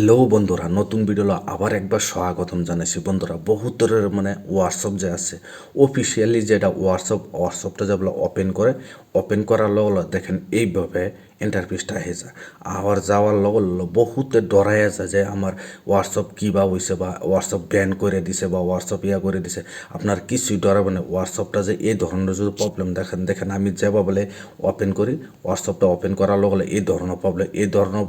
Hello বন্ধুরা, নতুন video আবার একবার স্বাগতম জানাইছি। বন্ধুরা, বহুতরের হোয়াটসঅ্যাপ যে আছে অফিসিয়ালি যেটা হোয়াটসঅ্যাপটা যেগুলো ওপেন করার লগে দেখেন এইভাবে ইন্টারফেসটা হয়ে যায়। আবার যাওয়ার লগে বহুতে ডরাইয়া যায় যে আমার হোয়াটসঅ্যাপ কী বা হয়েছে, বা হোয়াটসঅ্যাপ ব্যান করে দিছে, বা হোয়াটসঅ্যাপ করে দিছে। আপনার কিছুই ডরাবে না। হোয়াটসঅ্যাপটা যে এই ধরনের যদি প্রবলেম দেখেন আমি যেভাবে বলে ওপেন করি, হোয়াটসঅ্যাপটা ওপেন করার লগে এই ধরনের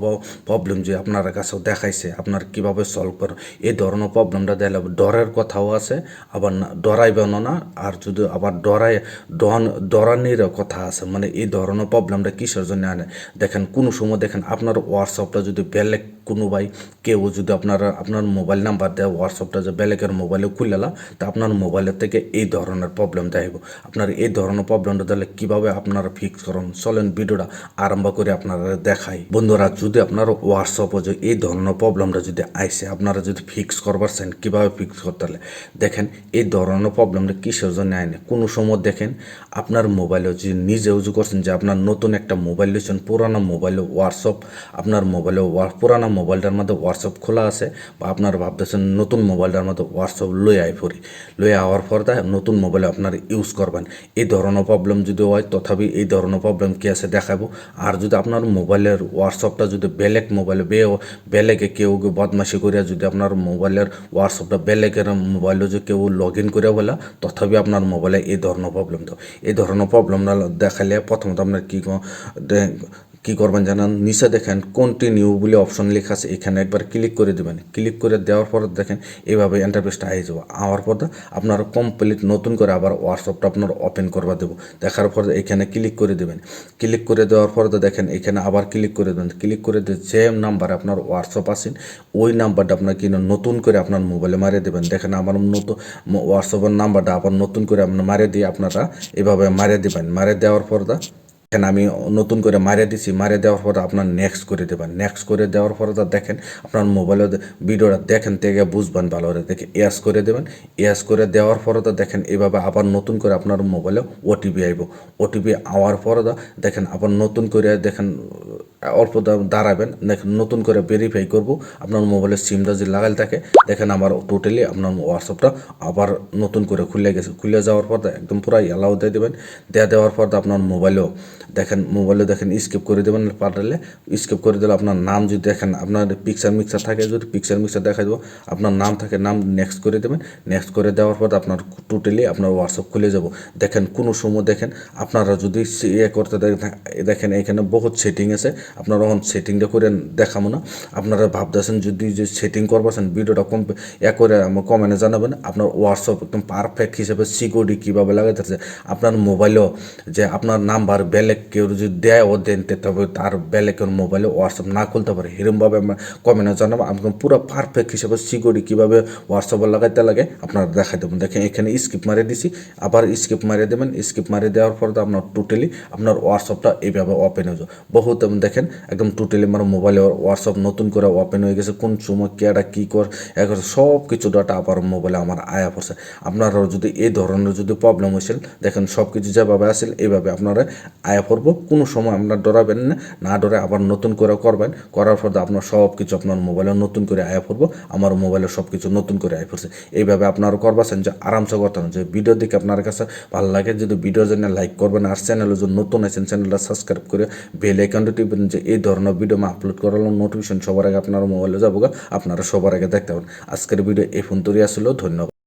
প্রবলেম যে আপনার কাছেও দেখাইছে, আপনার কিভাবে সলভ করেন এই ধরনের প্রবলেমটা দিলে ডরের কথাও আছে, আবার না ডরাইবেন না। আর যদি আবার ডরানির কথা আছে, এই ধরনের প্রবলেমটা কিসের জন্য আনে দেখেন। কোনো সময় দেখেন আপনার হোয়াটসঅ্যাপটা যদি বেলেগ কোনো কেউ যদি আপনার মোবাইল নাম্বার দেয়, হোয়াটসঅ্যাপটা যে বেলেগের মোবাইলে খুলেলা, তা আপনার মোবাইলের থেকে এই ধরনের প্রবলেম দেখাইব। আপনার এই ধরনের প্রবলেমটা দিলে কীভাবে আপনারা ফিক্স করেন, চলেন ভিডিওটা আরম্ভ করে আপনারা দেখাই। বন্ধুরা, যদি আপনার হোয়াটসঅ্যাপে যে এই ধরনের প্রবলেমটা যদি আইসে, আপনারা যদি ফিক্স করবার চান কীভাবে ফিক্স করতে হলে দেখেন। এই ধরনের প্রবলেমটা কিসের জন্য আইনে, কোনো সময় দেখেন আপনার মোবাইলে যে নিজে ইউজ করছেন, যে আপনার নতুন একটা মোবাইল নিয়েছেন, পুরানো মোবাইলে হোয়াটসঅ্যাপ, আপনার মোবাইলে পুরানো মোবাইলটার মধ্যে হোয়াটসঅ্যাপ খোলা আছে, বা আপনার ভাবতেছেন নতুন মোবাইলটার মধ্যে হোয়াটসঅ্যাপ লই আওয়ার পর নতুন মোবাইলে আপনার ইউজ করবেন। এই ধরনের প্রবলেম যদি হয়, তথাপি এই ধরনের প্রবলেম কি আছে দেখাবো। আর যদি আপনার মোবাইলের হোয়াটসঅ্যাপটা যদি বেলেগ মোবাইলে বেলেগে কেউ বদমাশি করিয়া যদি আপনার মোবাইলের হোয়াটসঅ্যাপটা বেলেগের মোবাইলে যদি কেউ লগ ইন করে বলা, তথাপি আপনার মোবাইলে এই ধরনের প্রবলেম। তো এই ধরনের প্রবলেমটা দেখালে প্রথমত আপনার কী করবেন জানেন, নিচে দেখেন কন্টিনিউ বলে অপশন লেখা আছে, এখানে একবার ক্লিক করে দেবেন। ক্লিক করে দেওয়ার পর দেখেন এইভাবে ইন্টারফেসটা আই যাবো। আওয়ার পর আপনার কমপ্লিট নতুন করে আবার হোয়াটসঅ্যাপটা আপনার ওপেন করবা দেবো। দেখার পর এখানে ক্লিক করে দেবেন। ক্লিক করে দেওয়ার পর দেখেন এখানে আবার ক্লিক করে দেবেন। ক্লিক করে দিয়ে যে নাম্বারে আপনার হোয়াটসঅ্যাপ আছেন, ওই নাম্বারটা আপনার নতুন করে আপনার মোবাইলে মারিয়ে দেবেন। দেখেন আমার নতুন হোয়াটসঅ্যাপের নাম্বারটা আবার নতুন করে আপনার মারিয়ে দিয়ে আপনারা এভাবে মারিয়ে দেবেন। মারিয়ে দেওয়ার পর এখানে আমি নতুন করে মারিয়ে দিছি। মারিয়ে দেওয়ার পর আপনার নেক্সট করে দেবেন। নেক্সট করে দেওয়ার পর দেখেন আপনার মোবাইলে ভিডিওটা দেখেন থেকে বুঝবেন ভালো করে, দেখে ইয়াস করে দেবেন। ইয়াস করে দেওয়ার পর দেখেন এভাবে আবার নতুন করে আপনার মোবাইলে ওটিপি আইব। ওটিপি আওয়ার পর দেখেন আবার নতুন করে দেখেন অল্প দাঁড়াবেন, দেখেন নতুন করে ভেরিফাই করব আপনার মোবাইলের সিমটা যদি লাগাল থাকে। দেখেন আমার টোটালি আপনার হোয়াটসঅ্যাপটা আবার নতুন করে খুলে গেছে। খুলে যাওয়ার পর একদম পুরো অ্যালাউ দিয়ে দেবেন। দেওয়ার পর আপনার মোবাইলেও দেখেন স্কিপ করে দেবেন। পারলে স্কিপ করে দিলে আপনার নাম যদি দেখেন আপনার পিকচার থাকে, যদি পিকচার দেখা দেবো, আপনার নাম থাকে, নাম নেক্সট করে দেবেন। নেক্সট করে দেওয়ার পর আপনার টোটালি আপনার হোয়াটসঅ্যাপ খুলে যাব। দেখেন কোনো সময় দেখেন আপনারা যদি করতে দেখেন এখানে বহুত সেটিং আছে, আপনারা এখন সেটিংটা করে দেখাবো না। আপনারা ভাবতেছেন যদি যে সেটিং করবেন, ভিডিওটা করে কমেন্টে জানাবেন। আপনার হোয়াটসঅ্যাপ একদম পারফেক্ট হিসেবে সিকিউরিটি কীভাবে লাগাইতেছে, আপনার মোবাইলেও যে আপনার নাম্বার বেলেগ কেউ যদি দেয় ও দেন, তবে তার বেলেগের মোবাইলে হোয়াটসঅ্যাপ না খুলতে পারে, এরকমভাবে আমরা কমেন্টে জানাবো। একদম পুরো পারফেক্ট হিসেবে সিকিউরিটি কীভাবে হোয়াটসঅ্যাপে লাগাইতে লাগে আপনারা দেখাই দেবেন। দেখেন এখানে স্কিপ মারিয়ে দিছি, আবার স্কিপ মারিয়ে দেবেন। স্কিপ মারিয়ে দেওয়ার পর আপনার টোটালি আপনার হোয়াটসঅ্যাপটা এইভাবে ওপেন হয়ে যাবে। বহুত দেখেন একদম টোটালি আমার মোবাইলে হোয়াটসঅ্যাপ নতুন করে ওপেন হয়ে গেছে। কোন সময় কেটা কী সব কিছু ডাটা আবার মোবাইলে আমার আয়া পড়ছে। আপনারাও যদি এই ধরনের যদি প্রবলেম হয়েছিল, দেখেন সব কিছু যেভাবে আসেন এইভাবে আপনারা আয়া পড়ব। কোনো সময় আপনার ডরাবেন না ডরে আবার নতুন করে করবেন। করার পর আপনার সব কিছু আপনার মোবাইলে নতুন করে আয়া পড়বো। আমার মোবাইলে সব কিছু নতুন করে আয়া পড়ছে। এইভাবে আপনারা করবেন যে আরামসে করতেন। যে ভিডিও দেখে আপনার কাছে ভালো লাগে, যদি ভিডিও জন্য লাইক করবেন, আর চ্যানেলে যদি নতুন আছেন চ্যানেলটা সাবস্ক্রাইব করে বেল আইকনটা টিপবেন, যে এই ধরনের ভিডিও আমি আপলোড করার নোটিফিকেশন সবার আগে আপনার মোবাইলে যাবো, আপনারা সবার আগে দেখতে পাবেন। আজকের ভিডিও এই ফোন তৈরি আসলেও ধন্যবাদ।